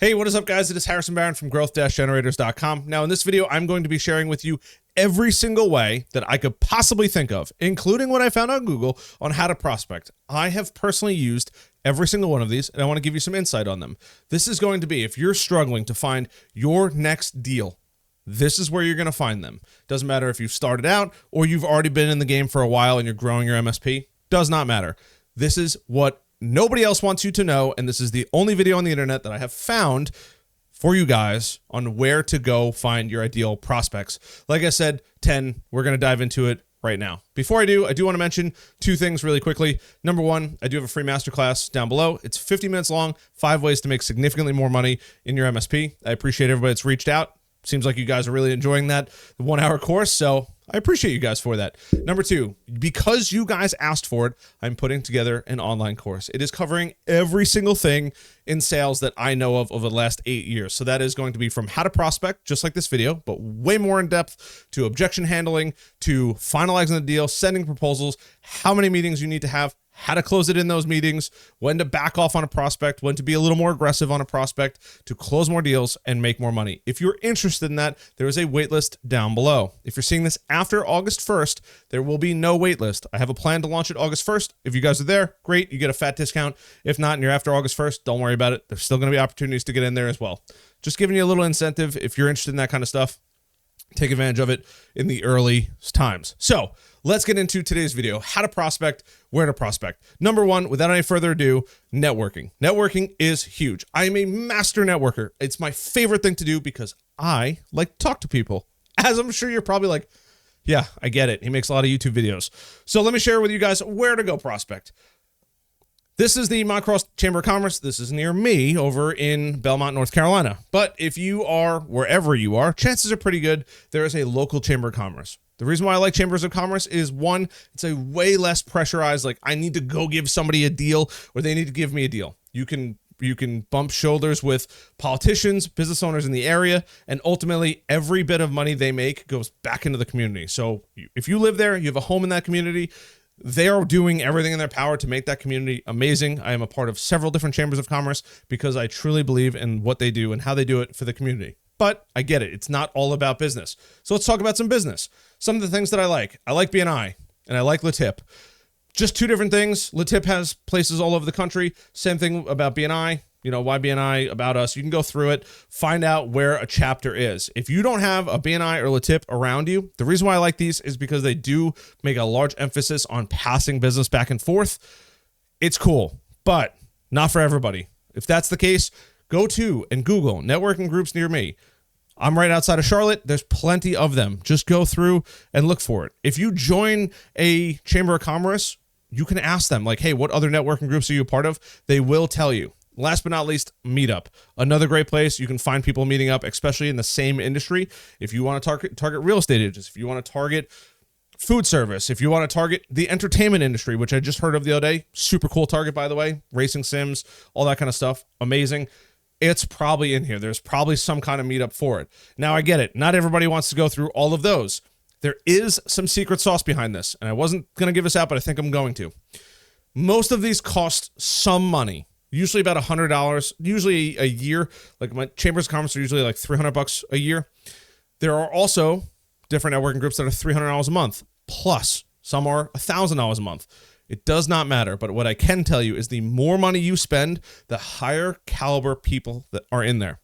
Hey, what is up, guys? It is Harrison Barron from growth-generators.com. Now, in this video, I'm going to be sharing with you every single way that I could possibly think of, including what I found on Google on how to prospect. I have personally used every single one of these, and I want to give you some insight on them. This is going to be, if you're struggling to find your next deal, this is where you're going to find them. Doesn't matter if you've started out or you've already been in the game for a while and you're growing your MSP. Does not matter. This is what nobody else wants you to know, and this is the only video on the internet that I have found for you guys on where to go find your ideal prospects. Like I said, 10, we're going to dive into it right now. Before I do want to mention two things really quickly. Number one, I do have a free masterclass down below. It's 50 minutes long, 5 ways to make significantly more money in your MSP. I appreciate everybody that's reached out. Seems like you guys are really enjoying that 1 hour course, so I appreciate you guys for that. Number two, because you guys asked for it, I'm putting together an online course. It is covering every single thing in sales that I know of over the last 8 years. So that is going to be from how to prospect, just like this video, but way more in depth, to objection handling, to finalizing the deal, sending proposals, how many meetings you need to have, how to close it in those meetings, when to back off on a prospect, when to be a little more aggressive on a prospect to close more deals and make more money. If you're interested in that, there is a waitlist down below. If you're seeing this after August 1st, there will be no waitlist. I have a plan to launch it August 1st. If you guys are there, great, you get a fat discount. If not, and you're after August 1st, don't worry about it. There's still going to be opportunities to get in there as well. Just giving you a little incentive. If you're interested in that kind of stuff, take advantage of it in the early times. So let's get into today's video. How to prospect, where to prospect. Number one, without any further ado, networking. Networking is huge. I am a master networker. It's my favorite thing to do because I like to talk to people. As I'm sure you're probably like, yeah, I get it. He makes a lot of YouTube videos. So let me share with you guys where to go prospect. This is the Montrose Chamber of Commerce. This is near me over in Belmont, North Carolina. But if you are wherever you are, chances are pretty good there is a local Chamber of Commerce. The reason why I like Chambers of Commerce is, one, it's a way less pressurized, like I need to go give somebody a deal or they need to give me a deal. You can bump shoulders with politicians, business owners in the area, and ultimately every bit of money they make goes back into the community. So if you live there, you have a home in that community, they are doing everything in their power to make that community amazing. I am a part of several different chambers of commerce because I truly believe in what they do and how they do it for the community. But I get it. It's not all about business. So let's talk about some business. Some of the things that I like BNI and I like LeTip. Just two different things. LeTip has places all over the country. Same thing about BNI. You know, why BNI, about us. You can go through it, find out where a chapter is. If you don't have a BNI or LeTip around you, the reason why I like these is because they do make a large emphasis on passing business back and forth. It's cool, but not for everybody. If that's the case, go to and Google networking groups near me. I'm right outside of Charlotte. There's plenty of them. Just go through and look for it. If you join a Chamber of Commerce, you can ask them, like, hey, what other networking groups are you a part of? They will tell you. Last but not least, Meetup. Another great place. You can find people meeting up, especially in the same industry. If you want to target real estate agents, if you want to target food service, if you want to target the entertainment industry, which I just heard of the other day, super cool target, by the way, racing sims, all that kind of stuff, amazing. It's probably in here. There's probably some kind of meetup for it. Now, I get it. Not everybody wants to go through all of those. There is some secret sauce behind this, and I wasn't going to give this out, but I think I'm going to. Most of these cost some money. Usually about $100, usually a year. Like my Chambers of Commerce are usually like $300 a year. There are also different networking groups that are $300 a month, plus some are $1,000 a month. It does not matter, but what I can tell you is the more money you spend, the higher caliber people that are in there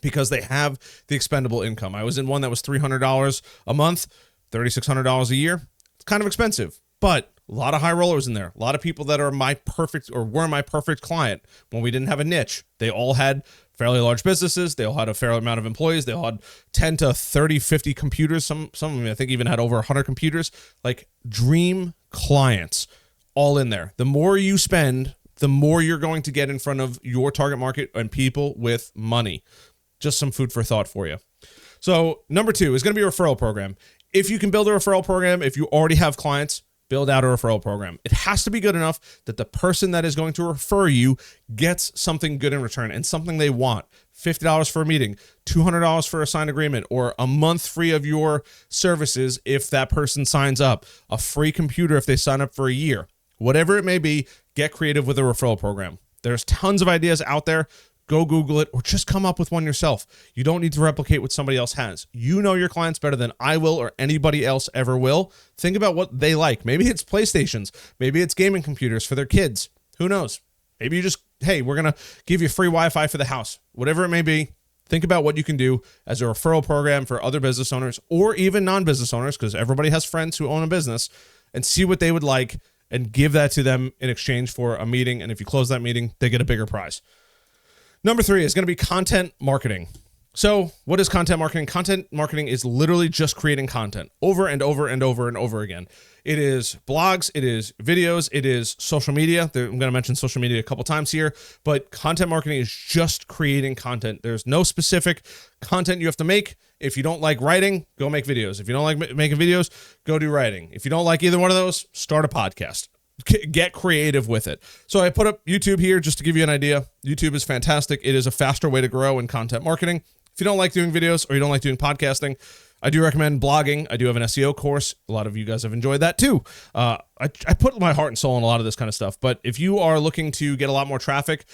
because they have the expendable income. I was in one that was $300 a month, $3,600 a year. It's kind of expensive, but a lot of high rollers in there. A lot of people that are my perfect or were my perfect client when we didn't have a niche. They all had fairly large businesses. They all had a fair amount of employees. They all had 10 to 30, 50 computers. Some of them, I think, even had over 100 computers. Like dream clients all in there. The more you spend, the more you're going to get in front of your target market and people with money. Just some food for thought for you. So number two is going to be a referral program. If you can build a referral program, if you already have clients, build out a referral program. It has to be good enough that the person that is going to refer you gets something good in return and something they want. $50 for a meeting, $200 for a signed agreement, or a month free of your services if that person signs up, a free computer if they sign up for a year. Whatever it may be, get creative with a referral program. There's tons of ideas out there. go Google it, or just come up with one yourself. You don't need to replicate what somebody else has. You know your clients better than I will or anybody else ever will. Think about what they like. Maybe it's PlayStations. Maybe it's gaming computers for their kids. Who knows? Maybe you just, hey, we're going to give you free Wi-Fi for the house. Whatever it may be, think about what you can do as a referral program for other business owners or even non-business owners, because everybody has friends who own a business, and see what they would like and give that to them in exchange for a meeting. And if you close that meeting, they get a bigger prize. Number 3 is going to be content marketing. So what is content marketing? Content marketing is literally just creating content over and over and over and over again. It is blogs, it is videos, it is social media. I'm going to mention social media a couple times here, but content marketing is just creating content. There's no specific content you have to make. If you don't like writing, go make videos. If you don't like making videos, go do writing. If you don't like either one of those, start a podcast. Get creative with it. So I put up YouTube here just to give you an idea. YouTube is fantastic. It is a faster way to grow in content marketing. If you don't like doing videos or you don't like doing podcasting, I do recommend blogging. I do have an SEO course. A lot of you guys have enjoyed that too. I put my heart and soul in a lot of this kind of stuff. But if you are looking to get a lot more traffic,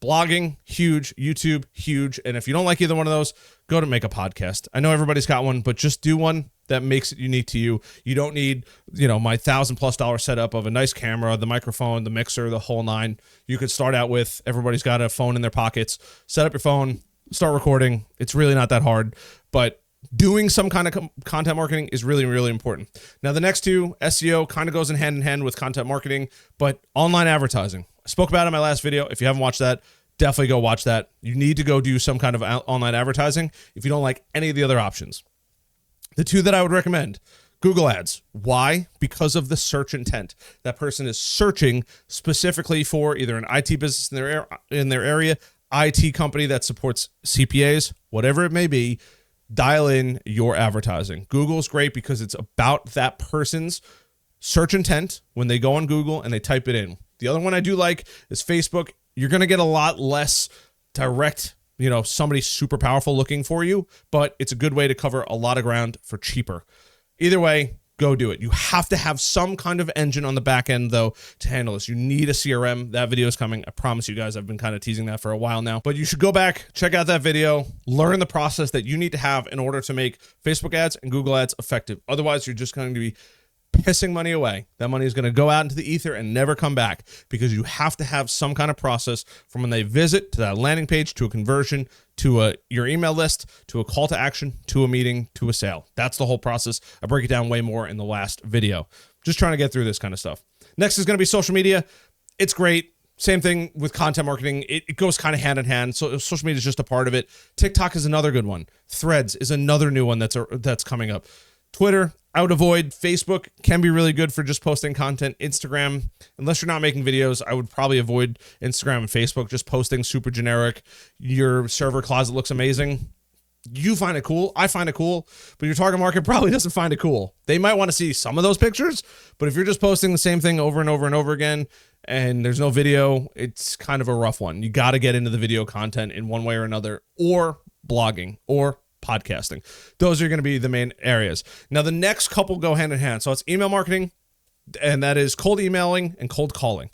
blogging, huge. YouTube, huge. And if you don't like either one of those, go to make a podcast. I know everybody's got one, but just do one that makes it unique to you. You don't need, my $1,000+ setup of a nice camera, the microphone, the mixer, the whole nine. You could start out with, everybody's got a phone in their pockets. Set up your phone, start recording. It's really not that hard, but doing some kind of content marketing is really, really important. Now, the next two, SEO, kind of goes in hand with content marketing, but online advertising. I spoke about it in my last video. If you haven't watched that, definitely go watch that. You need to go do some kind of online advertising if you don't like any of the other options. The two that I would recommend, Google Ads. Why? Because of the search intent. That person is searching specifically for either an IT business in their area, IT company that supports CPAs, whatever it may be. Dial in your advertising. Google's great because it's about that person's search intent when they go on Google and they type it in. The other one I do like is Facebook. You're going to get a lot less direct, somebody super powerful looking for you, but it's a good way to cover a lot of ground for cheaper. Either way, go do it. You have to have some kind of engine on the back end, though, to handle this. You need a CRM. That video is coming. I promise you guys, I've been kind of teasing that for a while now. But you should go back, check out that video, learn the process that you need to have in order to make Facebook ads and Google ads effective. Otherwise, you're just going to be pissing money away. That money is going to go out into the ether and never come back, because you have to have some kind of process from when they visit to that landing page, to a conversion, to your email list, to a call to action, to a meeting, to a sale. That's the whole process. I break it down way more in the last video. Just trying to get through this kind of stuff. Next is going to be social media. It's great. Same thing with content marketing. It goes kind of hand in hand. So social media is just a part of it. TikTok is another good one. Threads is another new one that's coming up. Twitter, I would avoid. Facebook can be really good for just posting content. Instagram, unless you're not making videos, I would probably avoid Instagram and Facebook. Just posting super generic. Your server closet looks amazing. You find it cool. I find it cool. But your target market probably doesn't find it cool. They might want to see some of those pictures, but if you're just posting the same thing over and over and over again and there's no video, it's kind of a rough one. You got to get into the video content in one way or another, or blogging, or podcasting. Those are going to be the main areas. Now, the next couple go hand in hand. So it's email marketing, and that is cold emailing and cold calling.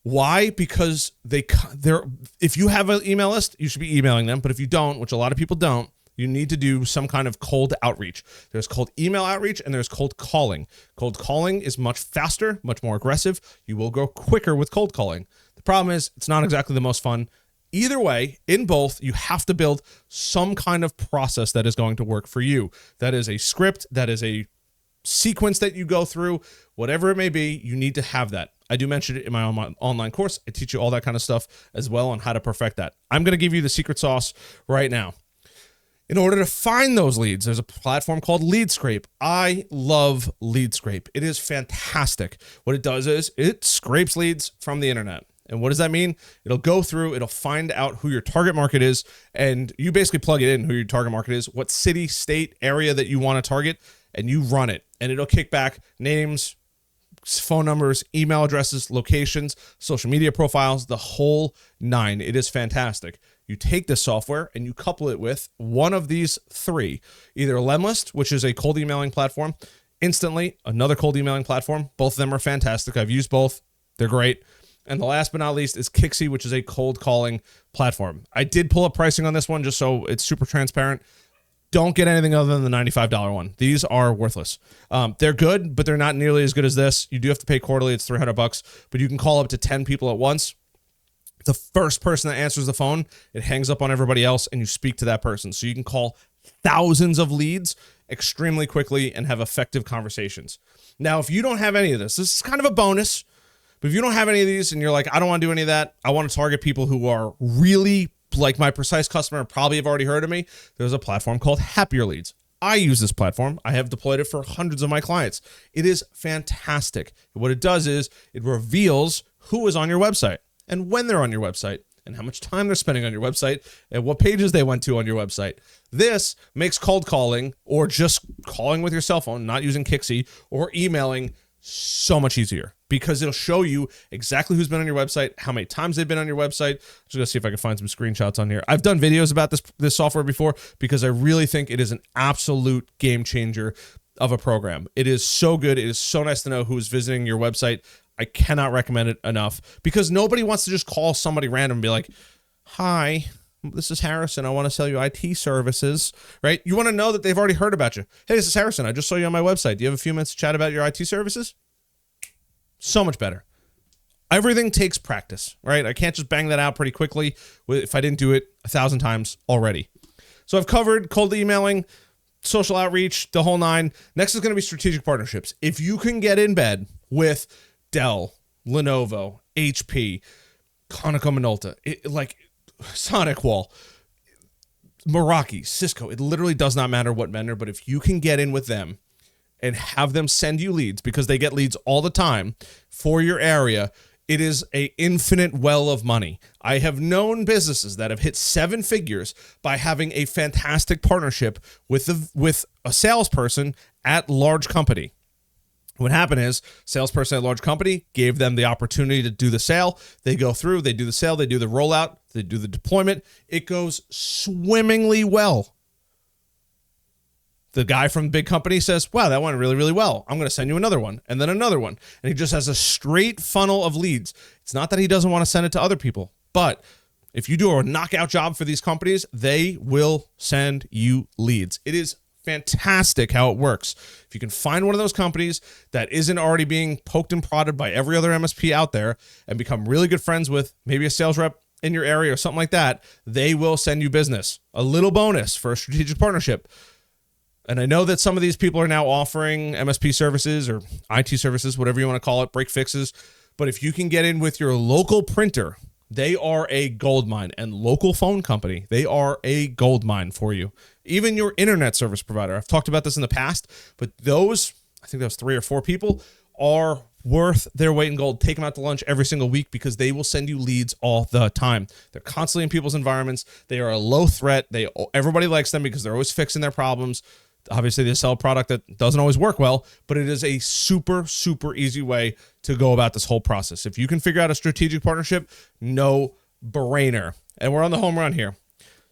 Why? Because if you have an email list, you should be emailing them. But if you don't, which a lot of people don't, you need to do some kind of cold outreach. There's cold email outreach and there's cold calling. Cold calling is much faster, much more aggressive. You will go quicker with cold calling. The problem is it's not exactly the most fun. Either way, in both, you have to build some kind of process that is going to work for you. That is a script, that is a sequence that you go through, whatever it may be, you need to have that. I do mention it in my online course. I teach you all that kind of stuff as well on how to perfect that. I'm going to give you the secret sauce right now. In order to find those leads, there's a platform called LeadScrape. I love LeadScrape. It is fantastic. What it does is it scrapes leads from the internet. And what does that mean? It'll go through, it'll find out who your target market is, and you basically plug it in who your target market is, what city, state, area that you want to target, and you run it. And it'll kick back names, phone numbers, email addresses, locations, social media profiles, the whole nine. It is fantastic. You take this software and you couple it with one of these three, either Lemlist, which is a cold emailing platform, Instantly, another cold emailing platform. Both of them are fantastic. I've used both. They're great. And the last but not least is Kixi, which is a cold calling platform. I did pull up pricing on this one just so it's super transparent. Don't get anything other than the $95 one. These are worthless. They're good, but they're not nearly as good as this. You do have to pay quarterly. It's $300, but you can call up to 10 people at once. The first person that answers the phone, it hangs up on everybody else, and you speak to that person. So you can call thousands of leads extremely quickly and have effective conversations. Now, if you don't have any of this is kind of a bonus. But if you don't have any of these and you're like, I don't want to do any of that, I want to target people who are really like my precise customer and probably have already heard of me, there's a platform called Happier Leads. I use this platform. I have deployed it for hundreds of my clients. It is fantastic. What it does is it reveals who is on your website and when they're on your website and how much time they're spending on your website and what pages they went to on your website. This makes cold calling or just calling with your cell phone, not using Kixi, or emailing so much easier because it'll show you exactly who's been on your website, how many times they've been on your website. I'm just gonna see if I can find some screenshots on here. I've done videos about this software before because I really think it is an absolute game changer of a program. It is so good. It is so nice to know who's visiting your website. I cannot recommend it enough because nobody wants to just call somebody random and be like, hi, this is Harrison. I want to sell you IT services, right? You want to know that they've already heard about you. Hey, this is Harrison. I just saw you on my website. Do you have a few minutes to chat about your IT services? So much better. Everything takes practice, right? I can't just bang that out pretty quickly if I didn't do it 1,000 times already. So I've covered cold emailing, social outreach, the whole nine. Next is going to be strategic partnerships. If you can get in bed with Dell, Lenovo, HP, Konica Minolta, like Sonic Wall, Meraki, Cisco, it literally does not matter what vendor, but if you can get in with them and have them send you leads because they get leads all the time for your area, it is an infinite well of money. I have known businesses that have hit 7 figures by having a fantastic partnership with a salesperson at large company. What happened is salesperson at large company gave them the opportunity to do the sale. They go through, they do the sale, they do the rollout, they do the deployment. It goes swimmingly well. The guy from the big company says, wow, that went really, really well. I'm going to send you another one and then another one. And he just has a straight funnel of leads. It's not that he doesn't want to send it to other people, but if you do a knockout job for these companies, they will send you leads. It is fantastic how it works. If you can find one of those companies that isn't already being poked and prodded by every other MSP out there and become really good friends with maybe a sales rep in your area or something like that, they will send you business. A little bonus for a strategic partnership. And I know that some of these people are now offering MSP services or IT services, whatever you want to call it, break fixes. But if you can get in with your local printer, they are a gold mine, and local phone company, they are a gold mine for you. Even your internet service provider. I've talked about this in the past, but those, I think that was 3 or 4 people, are worth their weight in gold. Take them out to lunch every single week because they will send you leads all the time. They're constantly in people's environments. They are a low threat. Everybody likes them because they're always fixing their problems. Obviously, they sell a product that doesn't always work well, but it is a super, super easy way to go about this whole process. If you can figure out a strategic partnership, no brainer. And we're on the home run here.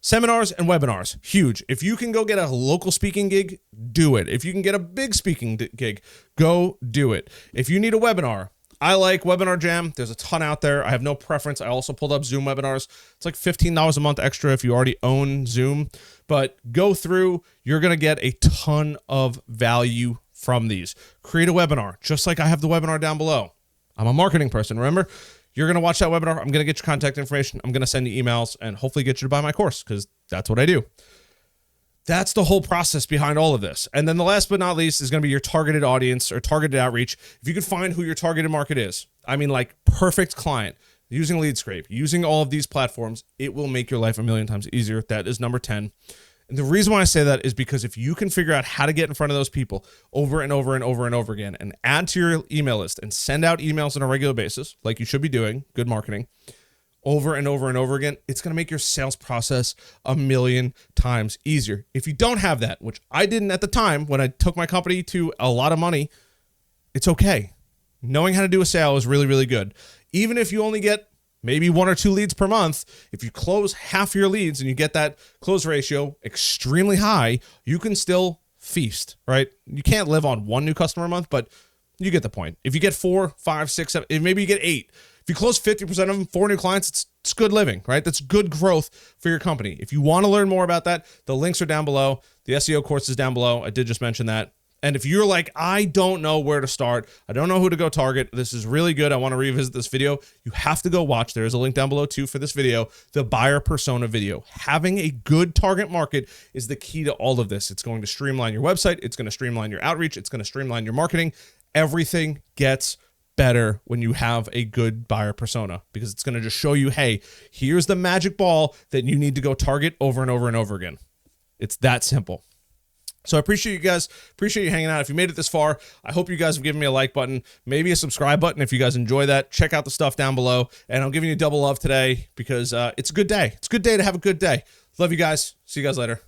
Seminars and webinars, huge. If you can go get a local speaking gig, do it. If you can get a big speaking gig, go do it. If you need a webinar, I like Webinar Jam. There's a ton out there. I have no preference. I also pulled up Zoom webinars. It's like $15 a month extra if you already own Zoom. But go through. You're going to get a ton of value from these. Create a webinar, just like I have the webinar down below. I'm a marketing person, remember? You're going to watch that webinar. I'm going to get your contact information. I'm going to send you emails and hopefully get you to buy my course because that's what I do. That's the whole process behind all of this. And then the last but not least is going to be your targeted audience or targeted outreach. If you can find who your targeted market is, I mean, like perfect client, using LeadScrape, using all of these platforms, it will make your life a million times easier. That is number 10. And the reason why I say that is because if you can figure out how to get in front of those people over and over and over and over again and add to your email list and send out emails on a regular basis, like you should be doing, good marketing, over and over and over again, it's going to make your sales process a million times easier. If you don't have that, which I didn't at the time when I took my company to a lot of money, it's okay. Knowing how to do a sale is really, really good. Even if you only get maybe 1 or 2 leads per month, if you close half your leads and you get that close ratio extremely high, you can still feast, right? You can't live on 1 new customer a month, but you get the point. If you get 4, 5, 6, 7, maybe you get 8, If you close 50% of them, 4 new clients, it's good living, right? That's good growth for your company. If you want to learn more about that, the links are down below. The SEO course is down below. I did just mention that. And if you're like, I don't know where to start, I don't know who to go target, this is really good, I want to revisit this video, you have to go watch, there's a link down below too for this video, the buyer persona video. Having a good target market is the key to all of this. It's going to streamline your website, it's going to streamline your outreach, it's going to streamline your marketing. Everything gets better when you have a good buyer persona, because it's going to just show you, hey, here's the magic ball that you need to go target over and over and over again. It's that simple. So I appreciate you guys, appreciate you hanging out. If you made it this far, I hope you guys have given me a like button, maybe a subscribe button if you guys enjoy that. Check out the stuff down below, and I'm giving you double love today because it's a good day. It's a good day to have a good day. Love you guys. See you guys later.